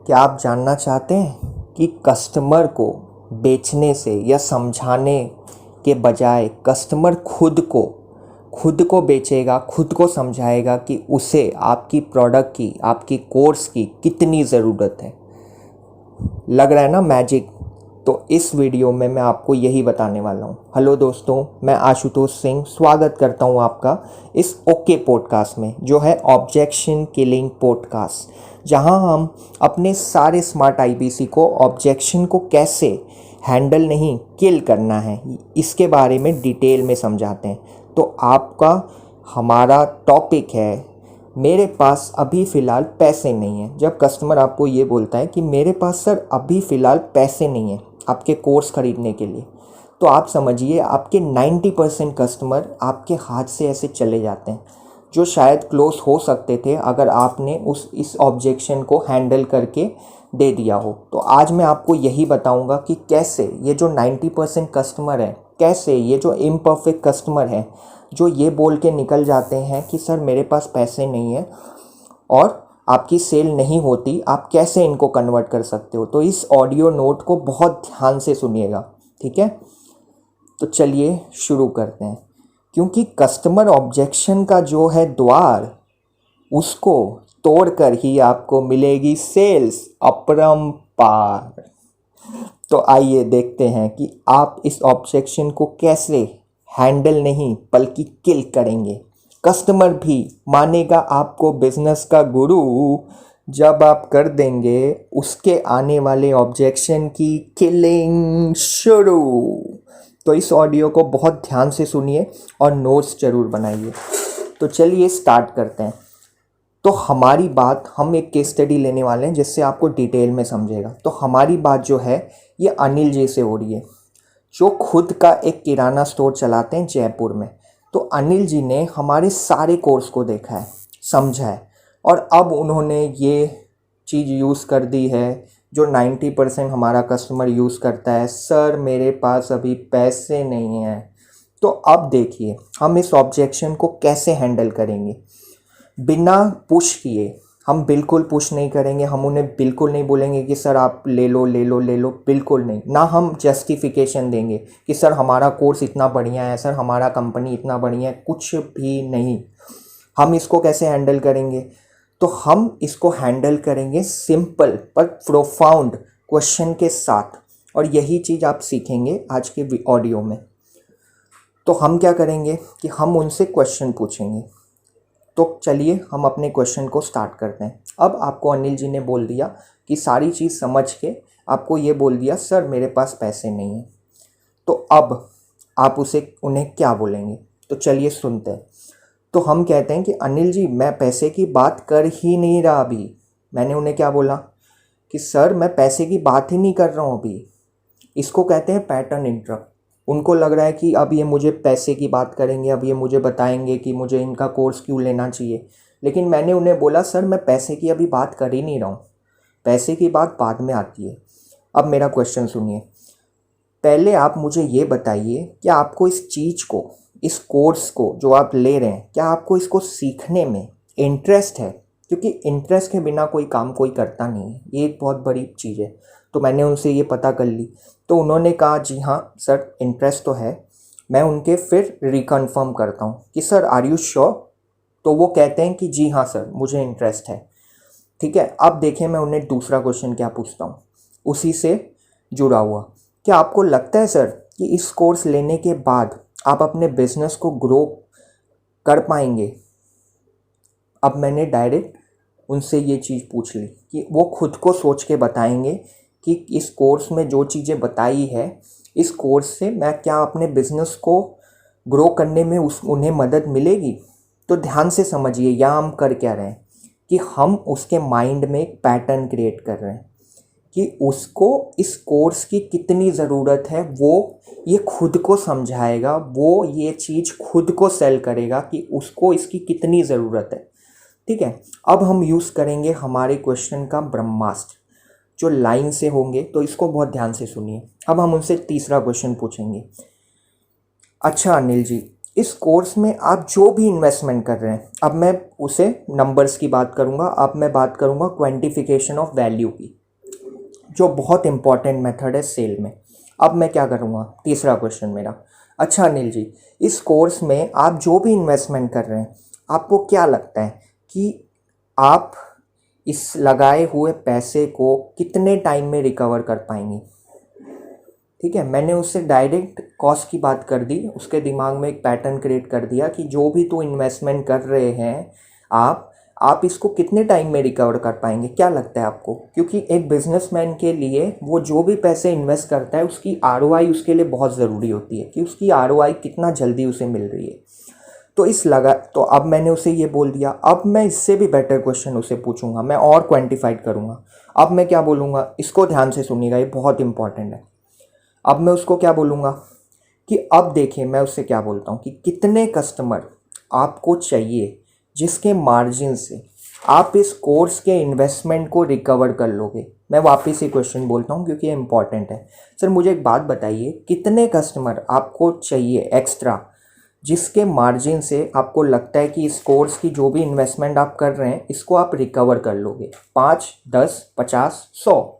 क्या आप जानना चाहते हैं कि कस्टमर को बेचने से या समझाने के बजाय कस्टमर खुद को बेचेगा, खुद को समझाएगा कि उसे आपकी प्रोडक्ट की, आपकी कोर्स की कितनी ज़रूरत है। लग रहा है ना मैजिक? तो इस वीडियो में मैं आपको यही बताने वाला हूँ। हेलो दोस्तों, मैं आशुतोष सिंह स्वागत करता हूँ आपका इस ओके पॉडकास्ट में, जो है ऑब्जेक्शन किलिंग पॉडकास्ट, जहाँ हम अपने सारे स्मार्ट आईबीसी को ऑब्जेक्शन को कैसे हैंडल नहीं किल करना है इसके बारे में डिटेल में समझाते हैं। तो आपका हमारा टॉपिक है, मेरे पास अभी फ़िलहाल पैसे नहीं हैं। जब कस्टमर आपको ये बोलता है कि मेरे पास सर अभी फ़िलहाल पैसे नहीं हैं आपके कोर्स ख़रीदने के लिए, तो आप समझिए आपके 90% कस्टमर आपके हाथ से ऐसे चले जाते हैं, जो शायद क्लोज हो सकते थे अगर आपने इस ऑब्जेक्शन को हैंडल करके दे दिया हो। तो आज मैं आपको यही बताऊंगा कि कैसे ये जो 90% कस्टमर है, कैसे ये जो इम्परफेक्ट कस्टमर है, जो ये बोल के निकल जाते हैं कि सर मेरे पास पैसे नहीं है और आपकी सेल नहीं होती, आप कैसे इनको कन्वर्ट कर सकते हो। तो इस ऑडियो नोट को बहुत ध्यान से सुनिएगा, ठीक है? तो चलिए शुरू करते हैं। क्योंकि कस्टमर ऑब्जेक्शन का जो है द्वार, उसको तोड़कर ही आपको मिलेगी सेल्स अपरंपार। तो आइए देखते हैं कि आप इस ऑब्जेक्शन को कैसे हैंडल नहीं बल्कि किल करेंगे। कस्टमर भी मानेगा आपको बिजनेस का गुरु जब आप कर देंगे उसके आने वाले ऑब्जेक्शन की किलिंग शुरू। तो इस ऑडियो को बहुत ध्यान से सुनिए और नोट्स ज़रूर बनाइए। तो चलिए स्टार्ट करते हैं। तो हमारी बात, हम एक केस स्टडी लेने वाले हैं जिससे आपको डिटेल में समझेगा। तो हमारी बात जो है ये अनिल जी से हो रही है, जो खुद का एक किराना स्टोर चलाते हैं जयपुर में। तो अनिल जी ने हमारे सारे कोर्स को देखा है, समझा है, और अब उन्होंने ये चीज़ यूज़ कर दी है जो 90% हमारा कस्टमर यूज़ करता है, सर मेरे पास अभी पैसे नहीं हैं। तो अब देखिए हम इस ऑब्जेक्शन को कैसे हैंडल करेंगे। बिना पुश किए, हम बिल्कुल पुश नहीं करेंगे, हम उन्हें बिल्कुल नहीं बोलेंगे कि सर आप ले लो ले लो ले लो, बिल्कुल नहीं। ना हम जस्टिफिकेशन देंगे कि सर हमारा कोर्स इतना बढ़िया है, सर हमारा कंपनी इतना बढ़िया है, कुछ भी नहीं। हम इसको कैसे हैंडल करेंगे? तो हम इसको हैंडल करेंगे सिंपल पर प्रोफाउंड क्वेश्चन के साथ, और यही चीज़ आप सीखेंगे आज के ऑडियो में। तो हम क्या करेंगे कि हम उनसे क्वेश्चन पूछेंगे। तो चलिए हम अपने क्वेश्चन को स्टार्ट करते हैं। अब आपको अनिल जी ने बोल दिया कि सारी चीज़ समझ के आपको ये बोल दिया सर मेरे पास पैसे नहीं हैं। तो अब आप उन्हें क्या बोलेंगे? तो चलिए सुनते हैं। तो हम कहते हैं कि अनिल जी मैं पैसे की बात कर ही नहीं रहा अभी। मैंने उन्हें क्या बोला कि सर मैं पैसे की बात ही नहीं कर रहा हूँ अभी। इसको कहते हैं पैटर्न इंटरप्ट। उनको लग रहा है कि अब ये मुझे पैसे की बात करेंगे, अब ये मुझे बताएंगे कि मुझे इनका कोर्स क्यों लेना चाहिए। लेकिन मैंने उन्हें बोला सर मैं पैसे की अभी बात कर ही नहीं रहा हूँ, पैसे की बात बाद में आती है। अब मेरा क्वेश्चन सुनिए। पहले आप मुझे ये बताइए कि आपको इस चीज़ को, इस कोर्स को जो आप ले रहे हैं, क्या आपको इसको सीखने में इंटरेस्ट है? क्योंकि इंटरेस्ट के बिना कोई काम कोई करता नहीं है, ये एक बहुत बड़ी चीज़ है। तो मैंने उनसे ये पता कर ली। तो उन्होंने कहा जी हाँ सर इंटरेस्ट तो है। मैं उनके फिर रिकन्फर्म करता हूँ कि सर आर यू श्योर? तो वो कहते हैं कि जी हाँ सर मुझे इंटरेस्ट है। ठीक है, अब देखिए मैं उन्हें दूसरा क्वेश्चन क्या पूछता हूँ उसी से जुड़ा हुआ। क्या आपको लगता है सर कि इस कोर्स लेने के बाद आप अपने बिजनेस को ग्रो कर पाएंगे? अब मैंने डायरेक्ट उनसे ये चीज़ पूछ ली कि वो खुद को सोच के बताएंगे कि इस कोर्स में जो चीज़ें बताई है, इस कोर्स से मैं क्या अपने बिजनेस को ग्रो करने में उन्हें मदद मिलेगी। तो ध्यान से समझिए यहाँ हम कर क्या रहे हैं कि हम उसके माइंड में एक पैटर्न क्रिएट कर रहे हैं कि उसको इस कोर्स की कितनी ज़रूरत है, वो ये खुद को समझाएगा, वो ये चीज़ खुद को सेल करेगा कि उसको इसकी कितनी ज़रूरत है। ठीक है, अब हम यूज़ करेंगे हमारे क्वेश्चन का ब्रह्मास्त्र जो लाइन से होंगे, तो इसको बहुत ध्यान से सुनिए। अब हम उनसे तीसरा क्वेश्चन पूछेंगे। अच्छा अनिल जी, इस कोर्स में आप जो भी इन्वेस्टमेंट कर रहे हैं, अब मैं उसे नंबर्स की बात करूँगा, अब मैं बात करूँगा क्वांटिफिकेशन ऑफ वैल्यू की, जो बहुत इंपॉर्टेंट मेथड है सेल में। अब मैं क्या करूँगा, तीसरा क्वेश्चन मेरा, अच्छा अनिल जी, इस कोर्स में आप जो भी इन्वेस्टमेंट कर रहे हैं, आपको क्या लगता है कि आप इस लगाए हुए पैसे को कितने टाइम में रिकवर कर पाएंगे? ठीक है, मैंने उससे डायरेक्ट कॉस्ट की बात कर दी, उसके दिमाग में एक पैटर्न क्रिएट कर दिया कि जो भी तो इन्वेस्टमेंट कर रहे हैं आप इसको कितने टाइम में रिकवर कर पाएंगे, क्या लगता है आपको? क्योंकि एक बिजनेसमैन के लिए वो जो भी पैसे इन्वेस्ट करता है उसकी आरओआई उसके लिए बहुत ज़रूरी होती है कि उसकी आरओआई कितना जल्दी उसे मिल रही है। तो अब मैंने उसे ये बोल दिया, अब मैं इससे भी बेटर क्वेश्चन उसे पूछूंगा, मैं और क्वान्टिफाइड करूँगा। अब मैं क्या बोलूँगा, इसको ध्यान से सुनिएगा, ये बहुत इंपॉर्टेंट है। अब मैं उसको क्या बोलूँगा कि अब देखिए मैं उससे क्या बोलता हूँ कि कितने कस्टमर आपको चाहिए जिसके मार्जिन से आप इस कोर्स के इन्वेस्टमेंट को रिकवर कर लोगे। मैं वापस ही क्वेश्चन बोलता हूँ क्योंकि ये इंपॉर्टेंट है। सर मुझे एक बात बताइए, कितने कस्टमर आपको चाहिए एक्स्ट्रा जिसके मार्जिन से आपको लगता है कि इस कोर्स की जो भी इन्वेस्टमेंट आप कर रहे हैं इसको आप रिकवर कर लोगे? 5, 10, 50, 100?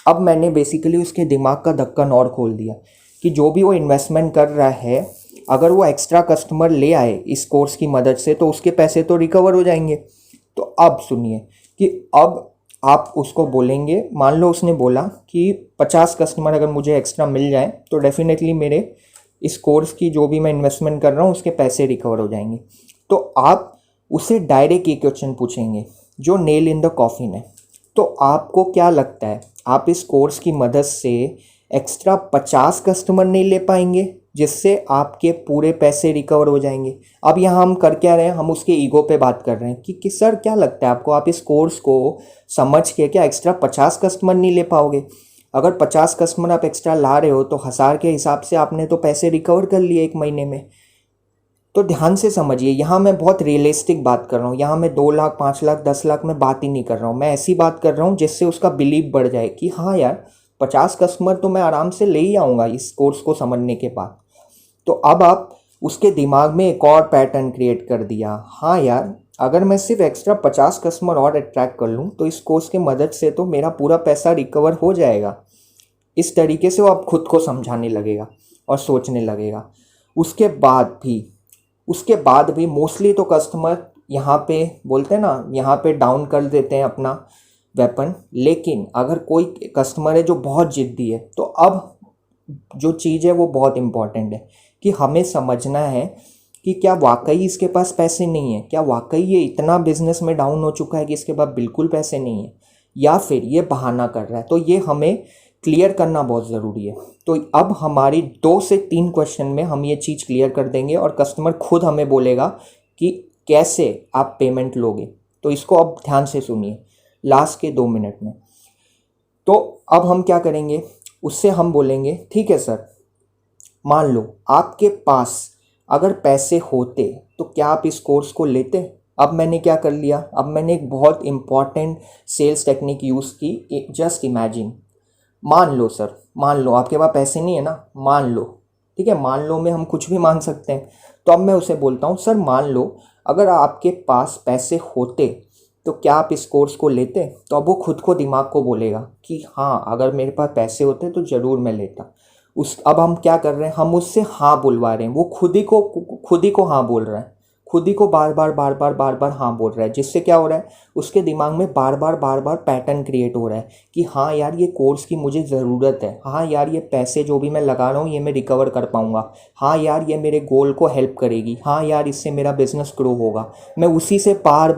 अब मैंने बेसिकली उसके दिमाग का ढक्कन और खोल दिया कि जो भी वो इन्वेस्टमेंट कर रहा है, अगर वो एक्स्ट्रा कस्टमर ले आए इस कोर्स की मदद से तो उसके पैसे तो रिकवर हो जाएंगे। तो अब सुनिए कि अब आप उसको बोलेंगे, मान लो उसने बोला कि 50 कस्टमर अगर मुझे एक्स्ट्रा मिल जाए तो डेफिनेटली मेरे इस कोर्स की जो भी मैं इन्वेस्टमेंट कर रहा हूँ उसके पैसे रिकवर हो जाएंगे। तो आप उसे डायरेक्ट ये क्वेश्चन पूछेंगे जो नेल इन द कॉफिन है, तो आपको क्या लगता है आप इस कोर्स की मदद से एक्स्ट्रा 50 कस्टमर नहीं ले पाएंगे जिससे आपके पूरे पैसे रिकवर हो जाएंगे? अब यहाँ हम कर क्या रहे हैं, हम उसके ईगो पे बात कर रहे हैं कि सर क्या लगता है आपको, आप इस कोर्स को समझ के क्या एक्स्ट्रा 50 कस्टमर नहीं ले पाओगे? अगर 50 कस्टमर आप एक्स्ट्रा ला रहे हो तो 1000 के हिसाब से आपने तो पैसे रिकवर कर लिए 1 महीने में। तो ध्यान से समझिए, यहाँ मैं बहुत रियलिस्टिक बात कर रहा हूँ, यहाँ मैं 2 लाख 5 लाख 10 लाख में बात ही नहीं कर रहा हूँ, मैं ऐसी बात कर रहा हूँ जिससे उसका बिलीव बढ़ जाए कि हाँ यार 50 कस्टमर तो मैं आराम से ले ही आऊँगा इस कोर्स को समझने के बाद। तो अब आप उसके दिमाग में एक और पैटर्न क्रिएट कर दिया, हाँ यार अगर मैं सिर्फ एक्स्ट्रा 50 कस्टमर और अट्रैक्ट कर लूँ तो इस कोर्स की मदद से तो मेरा पूरा पैसा रिकवर हो जाएगा। इस तरीके से वो आप खुद को समझाने लगेगा और सोचने लगेगा। उसके बाद भी मोस्टली तो कस्टमर यहाँ पे बोलते हैं ना, यहाँ पे डाउन कर देते हैं अपना वेपन। लेकिन अगर कोई कस्टमर है जो बहुत ज़िद्दी है तो अब जो चीज़ है वो बहुत इम्पॉर्टेंट है कि हमें समझना है कि क्या वाकई इसके पास पैसे नहीं है, क्या वाकई ये इतना बिजनेस में डाउन हो चुका है कि इसके पास बिल्कुल पैसे नहीं है, या फिर ये बहाना कर रहा है। तो ये हमें क्लियर करना बहुत ज़रूरी है। तो अब हमारी 2 से 3 क्वेश्चन में हम ये चीज़ क्लियर कर देंगे और कस्टमर खुद हमें बोलेगा कि कैसे आप पेमेंट लोगे। तो इसको अब ध्यान से सुनिए लास्ट के 2 मिनट में। तो अब हम क्या करेंगे, उससे हम बोलेंगे ठीक है सर, मान लो आपके पास अगर पैसे होते तो क्या आप इस कोर्स को लेते? अब मैंने क्या कर लिया, अब मैंने एक बहुत इंपॉर्टेंट सेल्स टेक्निक यूज़ की। जस्ट इमेजिन, मान लो सर, मान लो आपके पास पैसे नहीं है ना, मान लो, ठीक है, मान लो में हम कुछ भी मान सकते हैं। तो अब मैं उसे बोलता हूँ सर मान लो अगर आपके पास पैसे होते तो क्या आप इस कोर्स को लेते? तो अब वो खुद को दिमाग को बोलेगा कि हाँ अगर मेरे पास पैसे होते तो ज़रूर मैं लेता। अब हम क्या कर रहे हैं, हम उससे हाँ बुलवा रहे हैं, वो खुद ही को हाँ बोल रहा है, खुद ही को बार बार हाँ बोल रहा है, जिससे क्या हो रहा है उसके दिमाग में बार बार पैटर्न क्रिएट हो रहा है कि हाँ यार ये कोर्स की मुझे ज़रूरत है, हाँ यार ये पैसे जो भी मैं लगा रहा हूँ ये मैं रिकवर कर पाऊँगा, हाँ यार ये मेरे गोल को हेल्प करेगी, हाँ यार इससे मेरा बिजनेस ग्रो होगा। मैं उसी से बार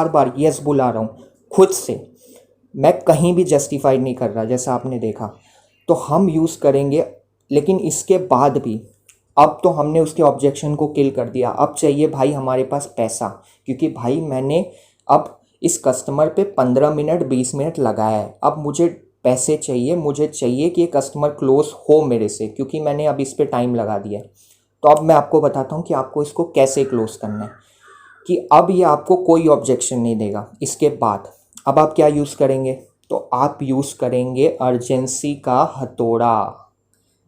बार यस बुला रहा हूँ खुद से, मैं कहीं भी जस्टिफाइड नहीं कर रहा जैसा आपने देखा। तो हम यूज़ करेंगे, लेकिन इसके बाद भी अब तो हमने उसके ऑब्जेक्शन को किल कर दिया। अब चाहिए भाई हमारे पास पैसा, क्योंकि भाई मैंने अब इस कस्टमर पे 15 मिनट 20 मिनट लगाया है, अब मुझे पैसे चाहिए, मुझे चाहिए कि ये कस्टमर क्लोज हो मेरे से, क्योंकि मैंने अब इस पे टाइम लगा दिया है। तो अब मैं आपको बताता हूँ कि आपको इसको कैसे क्लोज करना है, कि अब ये आपको कोई ऑब्जेक्शन नहीं देगा। इसके बाद अब आप क्या यूज़ करेंगे, तो आप यूज़ करेंगे अर्जेंसी का हथौड़ा।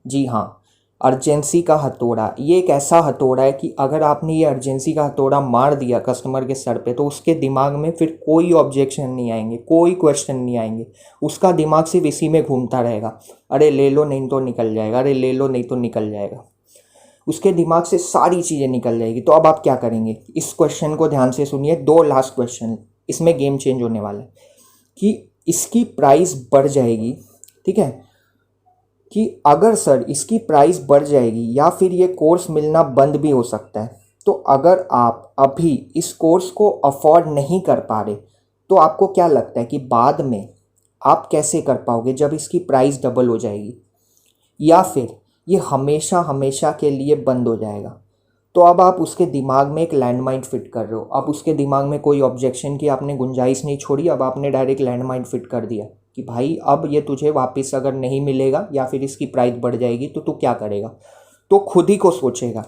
जी हाँ, अर्जेंसी का हथौड़ा, ये एक ऐसा हथौड़ा है कि अगर आपने ये अर्जेंसी का हथौड़ा मार दिया कस्टमर के सर पे तो उसके दिमाग में फिर कोई ऑब्जेक्शन नहीं आएंगे, कोई क्वेश्चन नहीं आएंगे, उसका दिमाग सिर्फ इसी में घूमता रहेगा, अरे ले लो नहीं तो निकल जाएगा, अरे ले लो नहीं तो निकल जाएगा, उसके दिमाग से सारी चीज़ें निकल जाएगी। तो अब आप क्या करेंगे, इस क्वेश्चन को ध्यान से सुनिए, 2 लास्ट क्वेश्चन, इसमें गेम चेंज होने वाला है कि इसकी प्राइस बढ़ जाएगी, ठीक है, कि अगर सर इसकी प्राइस बढ़ जाएगी या फिर ये कोर्स मिलना बंद भी हो सकता है, तो अगर आप अभी इस कोर्स को अफोर्ड नहीं कर पा रहे तो आपको क्या लगता है कि बाद में आप कैसे कर पाओगे जब इसकी प्राइस डबल हो जाएगी, या फिर ये हमेशा हमेशा के लिए बंद हो जाएगा। तो अब आप उसके दिमाग में एक लैंडमाइन फिट कर रहे हो, अब उसके दिमाग में कोई ऑब्जेक्शन की आपने गुंजाइश नहीं छोड़ी, अब आपने डायरेक्ट लैंडमाइन फिट कर दिया कि भाई अब ये तुझे वापस अगर नहीं मिलेगा या फिर इसकी प्राइस बढ़ जाएगी तो तू क्या करेगा, तो खुद ही को सोचेगा,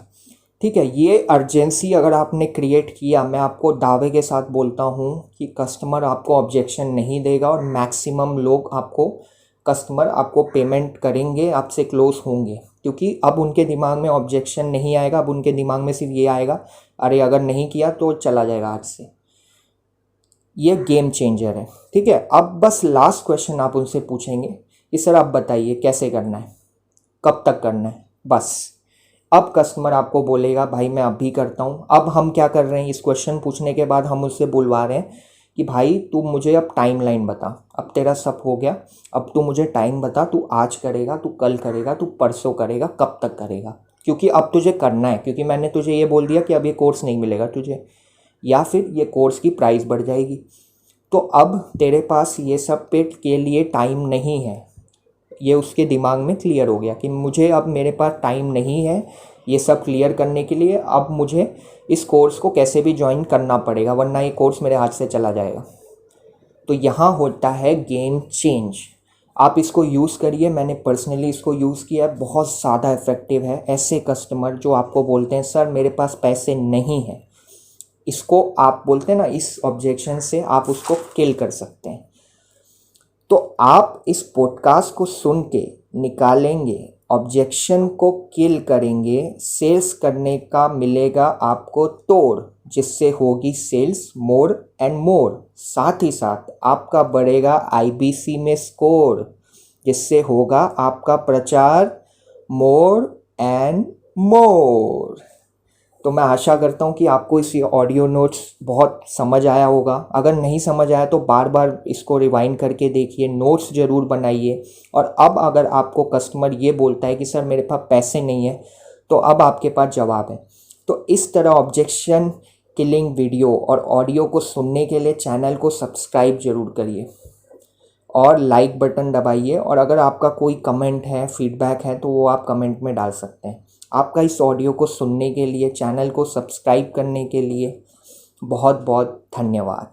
ठीक है। ये अर्जेंसी अगर आपने क्रिएट किया, मैं आपको दावे के साथ बोलता हूँ कि कस्टमर आपको ऑब्जेक्शन नहीं देगा और मैक्सिमम लोग आपको कस्टमर आपको पेमेंट करेंगे, आपसे क्लोज होंगे, क्योंकि अब उनके दिमाग में ऑब्जेक्शन नहीं आएगा, अब उनके दिमाग में सिर्फ ये आएगा अरे अगर नहीं किया तो चला जाएगा आज से। ये गेम चेंजर है, ठीक है। अब बस लास्ट क्वेश्चन आप उनसे पूछेंगे कि सर आप बताइए कैसे करना है, कब तक करना है, बस। अब कस्टमर आपको बोलेगा भाई मैं अभी करता हूँ। अब हम क्या कर रहे हैं, इस क्वेश्चन पूछने के बाद हम उससे बुलवा रहे हैं कि भाई तू मुझे अब टाइम लाइन बता, अब तेरा सब हो गया, अब तू मुझे टाइम बता, तू आज करेगा, तू कल करेगा, तू परसों करेगा, कब तक करेगा, क्योंकि अब तुझे करना है, क्योंकि मैंने तुझे ये बोल दिया कि अब ये कोर्स नहीं मिलेगा तुझे, या फिर ये कोर्स की प्राइस बढ़ जाएगी। तो अब तेरे पास ये सब पे के लिए टाइम नहीं है, ये उसके दिमाग में क्लियर हो गया कि मुझे अब मेरे पास टाइम नहीं है ये सब क्लियर करने के लिए, अब मुझे इस कोर्स को कैसे भी ज्वाइन करना पड़ेगा वरना ये कोर्स मेरे हाथ से चला जाएगा। तो यहाँ होता है गेम चेंज। आप इसको यूज़ करिए, मैंने पर्सनली इसको यूज़ किया है, बहुत ज़्यादा इफ़ेक्टिव है। ऐसे कस्टमर जो आपको बोलते हैं सर मेरे पास पैसे नहीं हैं, इसको आप बोलते हैं ना, इस ऑब्जेक्शन से आप उसको किल कर सकते हैं। तो आप इस पॉडकास्ट को सुन के निकालेंगे, ऑब्जेक्शन को किल करेंगे, सेल्स करने का मिलेगा आपको तोड़, जिससे होगी सेल्स मोर एंड मोर। साथ ही साथ आपका बढ़ेगा IBC में स्कोर, जिससे होगा आपका प्रचार मोर एंड मोर। तो मैं आशा करता हूँ कि आपको इस ऑडियो नोट्स बहुत समझ आया होगा। अगर नहीं समझ आया तो बार बार इसको रिवाइंड करके देखिए, नोट्स ज़रूर बनाइए। और अब अगर आपको कस्टमर ये बोलता है कि सर मेरे पास पैसे नहीं है, तो अब आपके पास जवाब है। तो इस तरह ऑब्जेक्शन किलिंग वीडियो और ऑडियो को सुनने के लिए चैनल को सब्सक्राइब ज़रूर करिए और लाइक बटन दबाइए। और अगर आपका कोई कमेंट है, फीडबैक है, तो वो आप कमेंट में डाल सकते हैं। आपका इस ऑडियो को सुनने के लिए, चैनल को सब्सक्राइब करने के लिए बहुत बहुत धन्यवाद।